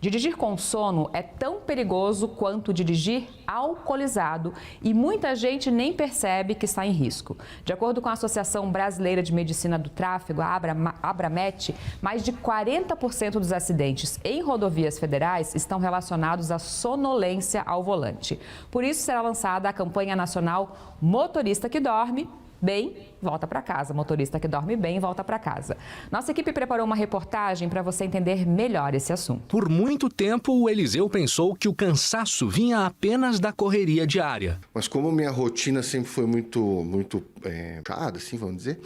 Dirigir com sono é tão perigoso quanto dirigir alcoolizado e muita gente nem percebe que está em risco. De acordo com a Associação Brasileira de Medicina do Tráfego, a Abramet, mais de 40% dos acidentes em rodovias federais estão relacionados à sonolência ao volante. Por isso será lançada a campanha nacional Motorista que Dorme Bem, volta para casa. Motorista que dorme bem, volta para casa. Nossa equipe preparou uma reportagem para você entender melhor esse assunto. Por muito tempo, o Eliseu pensou que o cansaço vinha apenas da correria diária. Mas como minha rotina sempre foi muito chata, assim, vamos dizer,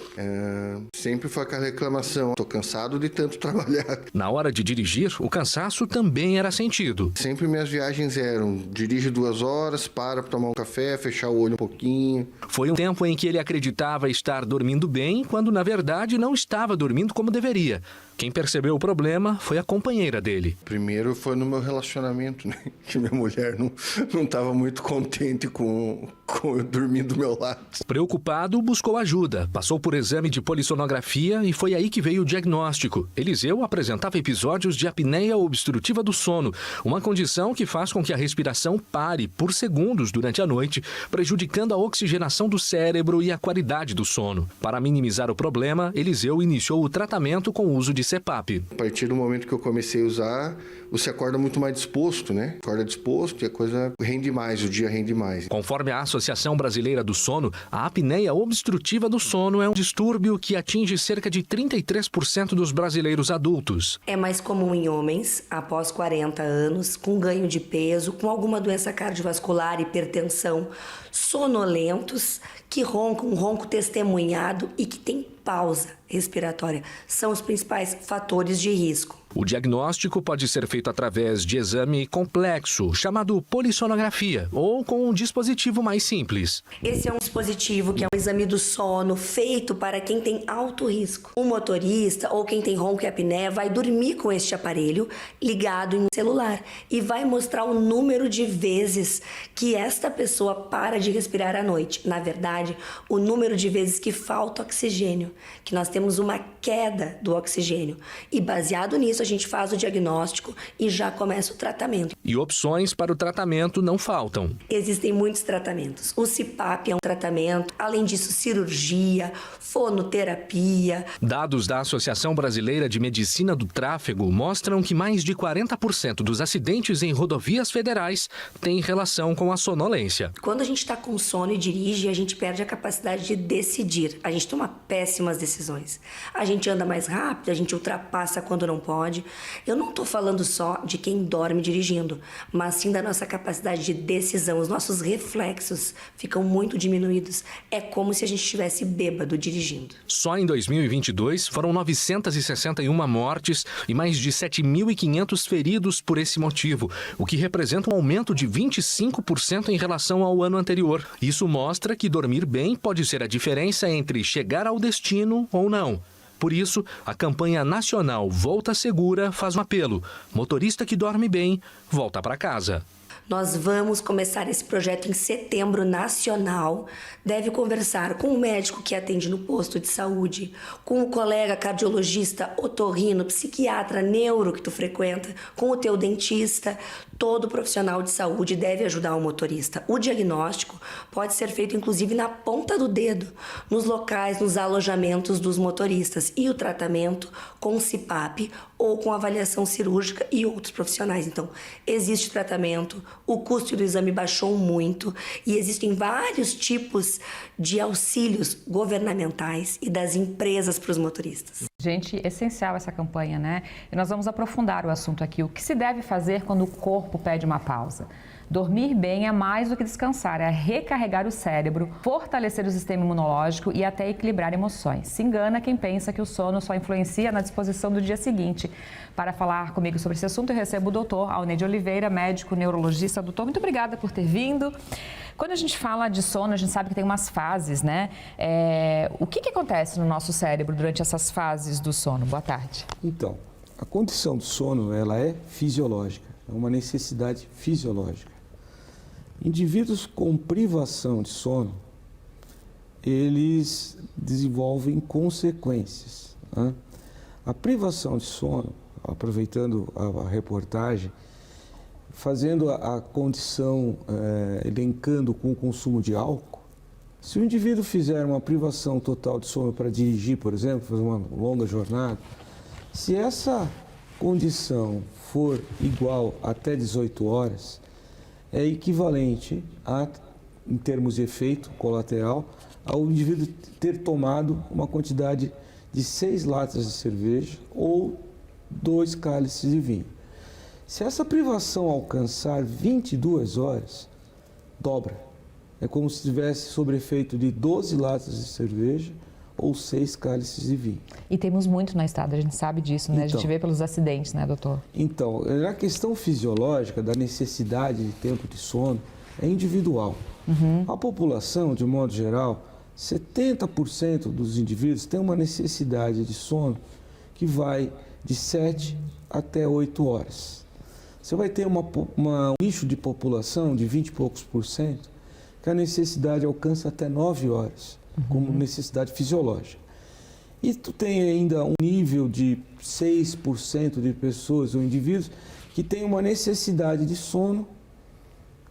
sempre foi aquela reclamação. Tô cansado de tanto trabalhar. Na hora de dirigir, o cansaço também era sentido. Sempre minhas viagens eram, dirige 2 horas, para tomar um café, fechar o olho um pouquinho. Foi um tempo em que ele acreditava estar dormindo bem, quando na verdade não estava dormindo como deveria. Quem percebeu o problema foi a companheira dele. Primeiro foi no meu relacionamento, né? Que minha mulher não estava muito contente com eu dormir do meu lado. Preocupado, buscou ajuda, passou por exame de polissonografia e foi aí que veio o diagnóstico. Eliseu apresentava episódios de apneia obstrutiva do sono, uma condição que faz com que a respiração pare por segundos durante a noite, prejudicando a oxigenação do cérebro e a qualidade do sono. Para minimizar o problema, Eliseu iniciou o tratamento com o uso de CPAP. A partir do momento que eu comecei a usar, você acorda muito mais disposto, né? Acorda disposto e a coisa rende mais, o dia rende mais. Conforme a Associação Brasileira do Sono, a apneia obstrutiva do sono é um distúrbio que atinge cerca de 33% dos brasileiros adultos. É mais comum em homens após 40 anos, com ganho de peso, com alguma doença cardiovascular, hipertensão, sonolentos, que roncam, um ronco testemunhado e que tem pausa respiratória. São os principais fatores de risco. O diagnóstico pode ser feito através de exame complexo, chamado polissonografia, ou com um dispositivo mais simples. Esse é um dispositivo que é um exame do sono feito para quem tem alto risco. O motorista ou quem tem ronco e apneia vai dormir com este aparelho ligado em um celular e vai mostrar o número de vezes que esta pessoa para de respirar à noite. Na verdade, o número de vezes que falta oxigênio, que nós temos uma queda do oxigênio. E baseado nisso, a gente faz o diagnóstico e já começa o tratamento. E opções para o tratamento não faltam. Existem muitos tratamentos. O CPAP é um tratamento, além disso, cirurgia, fonoterapia. Dados da Associação Brasileira de Medicina do Tráfego mostram que mais de 40% dos acidentes em rodovias federais têm relação com a sonolência. Quando a gente está com sono e dirige, a gente perde a capacidade de decidir. A gente toma péssimas decisões. A gente anda mais rápido, a gente ultrapassa quando não pode. Eu não estou falando só de quem dorme dirigindo, mas sim da nossa capacidade de decisão. Os nossos reflexos ficam muito diminuídos. É como se a gente estivesse bêbado dirigindo. Só em 2022 foram 961 mortes e mais de 7.500 feridos por esse motivo, o que representa um aumento de 25% em relação ao ano anterior. Isso mostra que dormir bem pode ser a diferença entre chegar ao destino ou não. Por isso, a campanha nacional Volta Segura faz um apelo. Motorista que dorme bem, volta para casa. Nós vamos começar esse projeto em setembro nacional. Deve conversar com o médico que atende no posto de saúde, com o colega cardiologista, otorrino, psiquiatra, neuro que tu frequenta, com o teu dentista. Todo profissional de saúde deve ajudar o motorista. O diagnóstico pode ser feito inclusive na ponta do dedo, nos locais, nos alojamentos dos motoristas. E o tratamento com CPAP ou com avaliação cirúrgica e outros profissionais. Então, existe tratamento, o custo do exame baixou muito e existem vários tipos de auxílios governamentais e das empresas para os motoristas. Gente, essencial essa campanha, né? E nós vamos aprofundar o assunto aqui. O que se deve fazer quando o corpo pede uma pausa? Dormir bem é mais do que descansar, é recarregar o cérebro, fortalecer o sistema imunológico e até equilibrar emoções. Se engana quem pensa que o sono só influencia na disposição do dia seguinte. Para falar comigo sobre esse assunto, eu recebo o doutor Alneide Oliveira, médico neurologista. Doutor, muito obrigada por ter vindo. Quando a gente fala de sono, a gente sabe que tem umas fases, né? O que acontece no nosso cérebro durante essas fases do sono? Boa tarde. Então, a condição do sono, ela é fisiológica, é uma necessidade fisiológica. Indivíduos com privação de sono, eles desenvolvem consequências, né? A privação de sono, aproveitando a reportagem, fazendo a condição, elencando com o consumo de álcool. Se o indivíduo fizer uma privação total de sono para dirigir, por exemplo, fazer uma longa jornada, se essa condição for igual até 18 horas, é equivalente em termos de efeito colateral, ao indivíduo ter tomado uma quantidade de 6 latas de cerveja ou 2 cálices de vinho. Se essa privação alcançar 22 horas, dobra. É como se estivesse sob efeito de 12 latas de cerveja ou 6 cálices de vinho. E temos muito na estrada, a gente sabe disso, né? A gente vê pelos acidentes, né, doutor? Então, a questão fisiológica da necessidade de tempo de sono é individual. A população, de modo geral, 70% dos indivíduos tem uma necessidade de sono que vai de 7 até 8 horas. Você vai ter um nicho de população de 20 e poucos por cento que a necessidade alcança até 9 horas, como necessidade fisiológica. E tu tem ainda um nível de 6% de pessoas ou indivíduos que tem uma necessidade de sono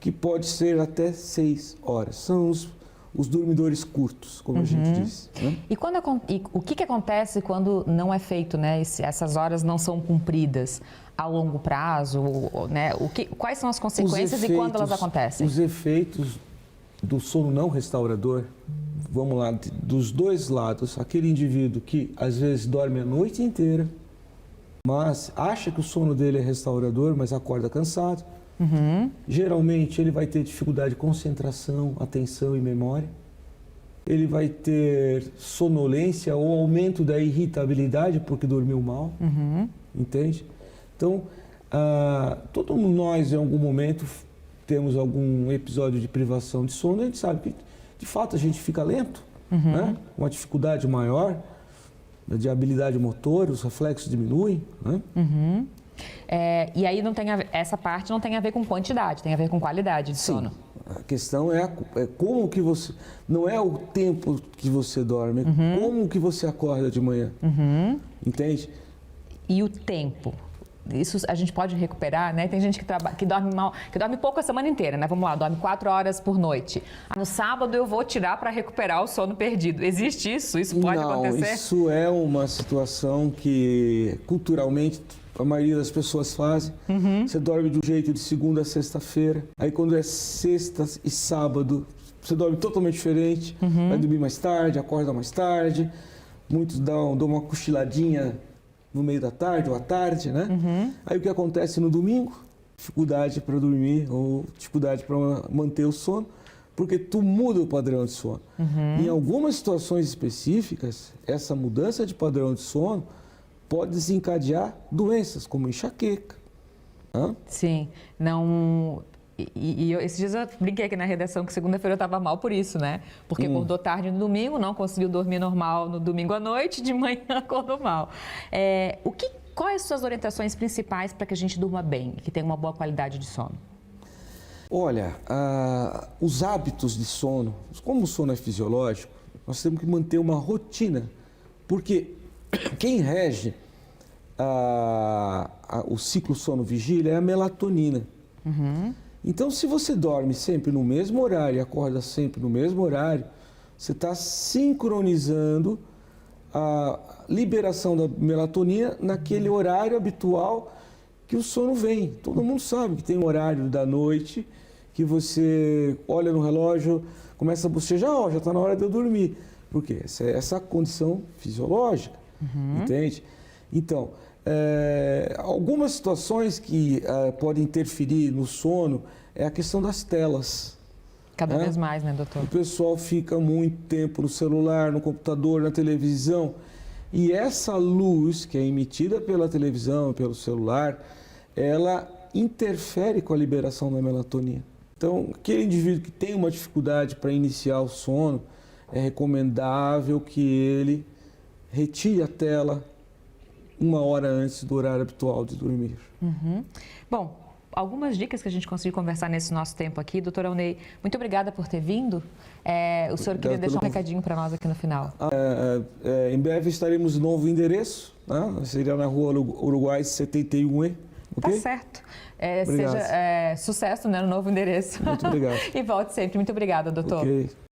que pode ser até 6 horas. São os dormidores curtos, como a gente diz. Né? E o que acontece quando não é feito, né? Essas horas não são cumpridas a longo prazo, né? Quais são as consequências e quando elas acontecem? Os efeitos do sono não restaurador, vamos lá, dos dois lados, aquele indivíduo que às vezes dorme a noite inteira, mas acha que o sono dele é restaurador, mas acorda cansado. Geralmente ele vai ter dificuldade de concentração, atenção e memória. Ele vai ter sonolência ou aumento da irritabilidade porque dormiu mal, entende? Então, todos nós em algum momento temos algum episódio de privação de sono, a gente sabe que de fato a gente fica lento, né? Uma dificuldade maior de habilidade motor, os reflexos diminuem, né? E aí essa parte não tem a ver com quantidade, tem a ver com qualidade de sono. A questão é como que você... Não é o tempo que você dorme, é como que você acorda de manhã. Entende? E o tempo? Isso a gente pode recuperar, né? Tem gente que dorme mal, que dorme pouco a semana inteira, né? Vamos lá, dorme 4 horas por noite. No sábado eu vou tirar para recuperar o sono perdido. Existe isso? Isso pode acontecer? Não, isso é uma situação que culturalmente a maioria das pessoas fazem. Você dorme de um jeito de segunda a sexta-feira. Aí quando é sexta e sábado, você dorme totalmente diferente. Vai dormir mais tarde, acorda mais tarde. Muitos dão uma cochiladinha no meio da tarde ou à tarde, né? Aí o que acontece no domingo? Dificuldade para dormir ou dificuldade para manter o sono, porque tu muda o padrão de sono. Em algumas situações específicas, essa mudança de padrão de sono pode desencadear doenças como enxaqueca. Sim, não... esses dias eu brinquei aqui na redação que segunda-feira eu estava mal por isso, né? Porque acordou tarde no domingo, não conseguiu dormir normal no domingo à noite, de manhã acordou mal. Quais são as orientações principais para que a gente durma bem e que tenha uma boa qualidade de sono? Olha, os hábitos de sono, como o sono é fisiológico, nós temos que manter uma rotina, porque quem rege o ciclo sono-vigília é a melatonina. Então, se você dorme sempre no mesmo horário e acorda sempre no mesmo horário, você está sincronizando a liberação da melatonina naquele horário habitual que o sono vem. Todo mundo sabe que tem um horário da noite que você olha no relógio, começa a bocejar, já está na hora de eu dormir. Por quê? Essa condição fisiológica, entende? Então, algumas situações que podem interferir no sono é a questão das telas. Cada vez mais, né, doutor? O pessoal fica muito tempo no celular, no computador, na televisão. E essa luz que é emitida pela televisão, pelo celular, ela interfere com a liberação da melatonina. Então, aquele indivíduo que tem uma dificuldade para iniciar o sono, é recomendável que ele retire a tela 1 hora antes do horário habitual de dormir. Bom, algumas dicas que a gente conseguiu conversar nesse nosso tempo aqui. Doutor Ney, muito obrigada por ter vindo. O senhor queria deixar um recadinho para nós aqui no final. Em breve estaremos no novo endereço, né? Seria na rua Uruguai 71E. Tá Okay? certo. Seja sucesso, né, no novo endereço. Muito obrigado. E volte sempre. Muito obrigada, doutor. Okay.